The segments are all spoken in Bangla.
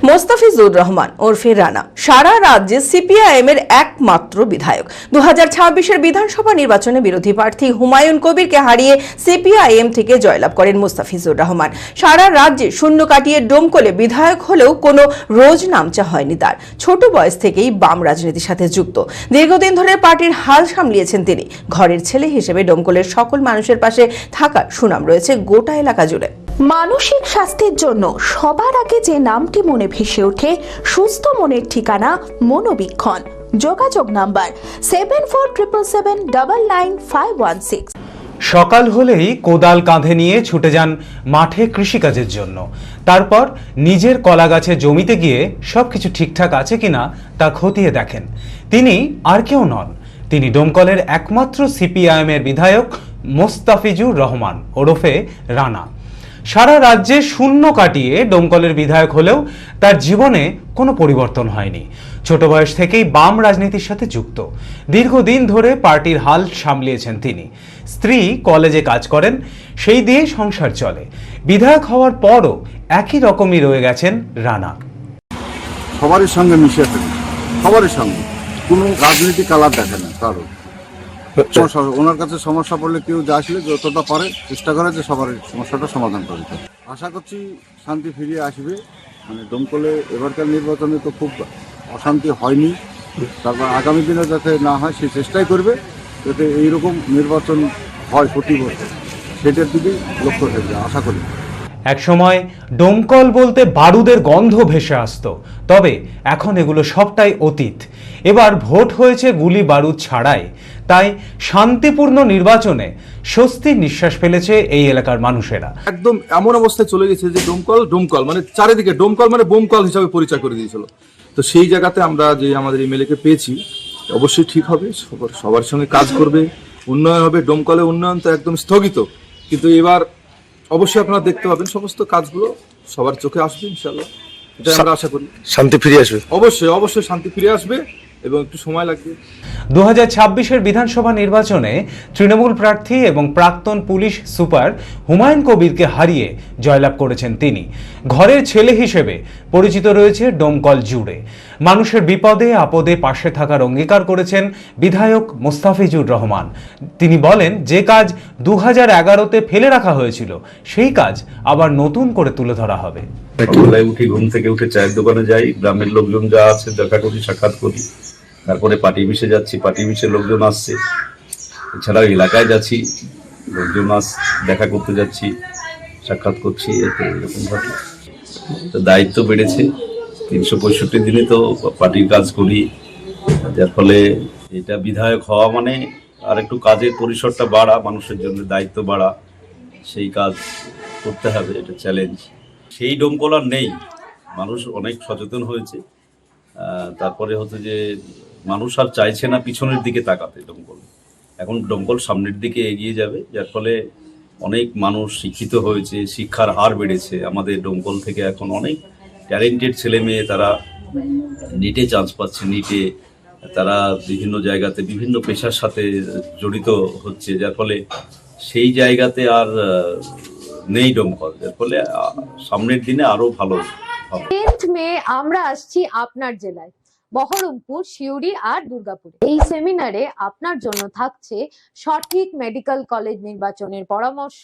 মোস্তাফিজুর রহমান ওরফে রানা সারা রাজ্যে সিপিআইএম এর একমাত্র বিধায়ক। 2026-এর বিধানসভা নির্বাচনে বিরোধী প্রার্থী হুমায়ুন কবিরকে হারিয়ে সিপিআইএম থেকে জয়লাভ করেন মোস্তাফিজুর রহমান। সারা রাজ্যে শূন্য কাটিয়ে ডোমকলে বিধায়ক হলেও কোনো রোজ নামচা হয়নি তার। ছোট বয়স থেকেই বাম রাজনীতির সাথে যুক্ত। দীর্ঘদিন ধরে পার্টির হাল সামলিয়েছেন তিনি। ঘরের ছেলে হিসেবে ডোমকলের সকল মানুষের পাশে থাকার সুনাম রয়েছে গোটা এলাকা জুড়ে। মানসিক স্বাস্থ্যের জন্য সবার আগে যে নামটি মনে ভেসে ওঠে, সুস্থ মনের ঠিকানা মনোবীক্ষণ। যোগাযোগ নাম্বার 7477799516। সকাল হলেই কোদাল কাঁধে নিয়ে ছুটে যান মাঠে কৃষিকাজের জন্য। তারপর নিজের কলা গাছে জমিতে গিয়ে সবকিছু ঠিকঠাক আছে কিনা তা খতিয়ে দেখেন। তিনি আর কেউ নন, তিনি ডোমকলের একমাত্র সিপিআইএম এর বিধায়ক মোস্তাফিজুর রহমান ওরফে রানা। সারা রাজ্যে শূন্য কাটিয়ে ডোমকলের বিধায়ক হলেও তার জীবনে কোনো পরিবর্তন হয়নি। ছোট বয়স থেকেই বাম রাজনীতির সাথে যুক্ত। দীর্ঘদিন ধরে পার্টির হাল সামলিয়েছেন তিনি। স্ত্রী কলেজে কাজ করেন, সেই দিয়ে সংসার চলে। বিধায়ক হওয়ার পরও একই রকমই রয়ে গেছেন রানা। সবারই সঙ্গে মিশে থাকে, সবারই সঙ্গে, কোনো রাজনৈতিক কালার দেখে না কারো। ওনার কাছে সমস্যা পড়লে কেউ যা আসলে যতটা পারে চেষ্টা করে যে সবার সমস্যাটা সমাধান করে। আশা করছি শান্তি ফিরিয়ে আসবে। মানে ডোমকলে এবারকার নির্বাচনে তো খুব অশান্তি হয়নি, তারপর আগামী দিনে যাতে না হয় সেই চেষ্টাই করবে, যাতে এইরকম নির্বাচন হয় প্রতি বছর, সেটার দিকেই লক্ষ্য থাকবে আশা করি। একসময় ডোমকল বলতে বারুদের গন্ধ ভেসে আসতো, তবে এখন এগুলো সবটাই অতীত। এবার ভোট হয়েছে গুলি বারুদ ছাড়াই, তাই শান্তিপূর্ণ নির্বাচনে স্বস্তির নিঃশ্বাস ফেলেছে এই এলাকার মানুষেরা। একদম এমন অবস্থায় চলে গেছে যে ডোমকল মানে চারিদিকে ডোমকল মানে বোমকল হিসাবে পরিচয় করে দিয়েছিল। তো সেই জায়গাতে আমরা যে আমাদের এমএলএ কে পেয়েছি, অবশ্যই ঠিক হবে, সবার সঙ্গে কাজ করবে, উন্নয়ন হবে। ডোমকলে উন্নয়ন তো একদম স্থগিত, কিন্তু এবার অবশ্যই আপনারা দেখতে পাবেন সমস্ত কাজগুলো সবার চোখে আসবে ইনশাআল্লাহ। এটা আমরা আশা করি শান্তি ফিরে আসবে। অবশ্যই শান্তি ফিরে আসবে এবং একটু সময় লাগবে। 2026-এর বিধানসভা নির্বাচনে তৃণমূল প্রার্থী এবং প্রাক্তন পুলিশ সুপার হুমায়ুন কবিরকে হারিয়ে জয়লাভ করেছেন তিনি। ঘরের ছেলে হিসেবে পরিচিত রয়েছে ডোমকল জুড়ে। মানুষের বিপদে আপদে পাশে থাকার অঙ্গীকার করেছেন বিধায়ক মোস্তাফিজুর রহমান। তিনি বলেন, যে কাজ 2011-তে ফেলে রাখা হয়েছিল সেই কাজ আবার নতুন করে তুলে ধরা হবে। সকালবেলায় উঠি, ঘুম থেকে উঠে চায়ের দোকানে যাই, গ্রামের লোকজন যা আছে দেখা করি, সাক্ষাৎ করি। তারপরে পার্টি মিশে যাচ্ছি, পার্টি মিশে লোকজন আসছে। এছাড়াও এলাকায় যাচ্ছি, লোকজন দেখা করতে যাচ্ছি, সাক্ষাৎ করছি। এরকম ভাবে তো দায়িত্ব বেড়েছে। 365 দিনে তো পার্টির কাজ করি, যার ফলে এটা বিধায়ক হওয়া মানে আর একটু কাজের পরিসরটা বাড়া, মানুষের জন্য দায়িত্ব বাড়া, সেই কাজ করতে হবে, এটা চ্যালেঞ্জ। সেই ডোমকল আর নেই, মানুষ অনেক সচেতন হয়েছে। তারপরে হচ্ছে যে মানুষ আর চাইছে না পিছনের দিকে তাকাতে। ডোমকল এখন ডোমকল সামনের দিকে এগিয়ে যাবে, যার ফলে অনেক মানুষ শিক্ষিত হয়েছে, শিক্ষার হার বেড়েছে। আমাদের ডোমকল থেকে এখন অনেক ট্যালেন্টেড ছেলে মেয়ে তারা নিটে চান্স পাচ্ছে, নিটে তারা বিভিন্ন জায়গাতে বিভিন্ন পেশার সাথে জড়িত হচ্ছে, যার ফলে সেই জায়গাতে আর নেই ডোমকল, যার ফলে সামনের দিনে আরো ভালো হবে। 10th মে আমরা আসছি আপনার জেলায় বহরমপুর, সিউড়ি আর দুর্গাপুর। এই সেমিনারে আপনার জন্য থাকছে সঠিক মেডিকেল কলেজ নির্বাচনের পরামর্শ,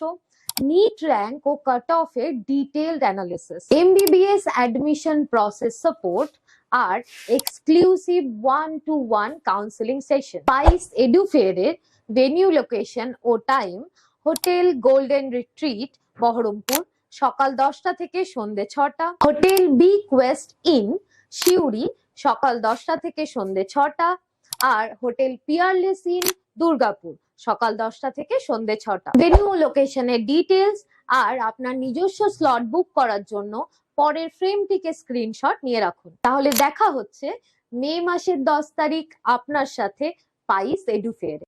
নিট র্যাঙ্ক ও কাট অফের detailed analysis, MBBS admission process support আর exclusive 1-to-1 counselling session. Spice এডুফেয়ারের ভেন্যু, লোকেশন ও time hotel golden retreat Baharampur, সকাল 10টা থেকে সন্ধ্যে 6টা। Hotel B quest inn Suri, সকাল 10টা থেকে সন্ধ্যে 6টা। আর হোটেল পিয়ারলেস ইন দুর্গাপুর, সকাল 10টা থেকে সন্ধ্যে 6টা। ভেন্যু, লোকেশনের ডিটেলস আর আপনার নিজস্ব স্লট বুক করার জন্য পরের ফ্রেমটিকে স্ক্রিনশট নিয়ে রাখুন। তাহলে দেখা হচ্ছে মে মাসের 10 তারিখ আপনার সাথে স্পাইস এডুফেয়ারে।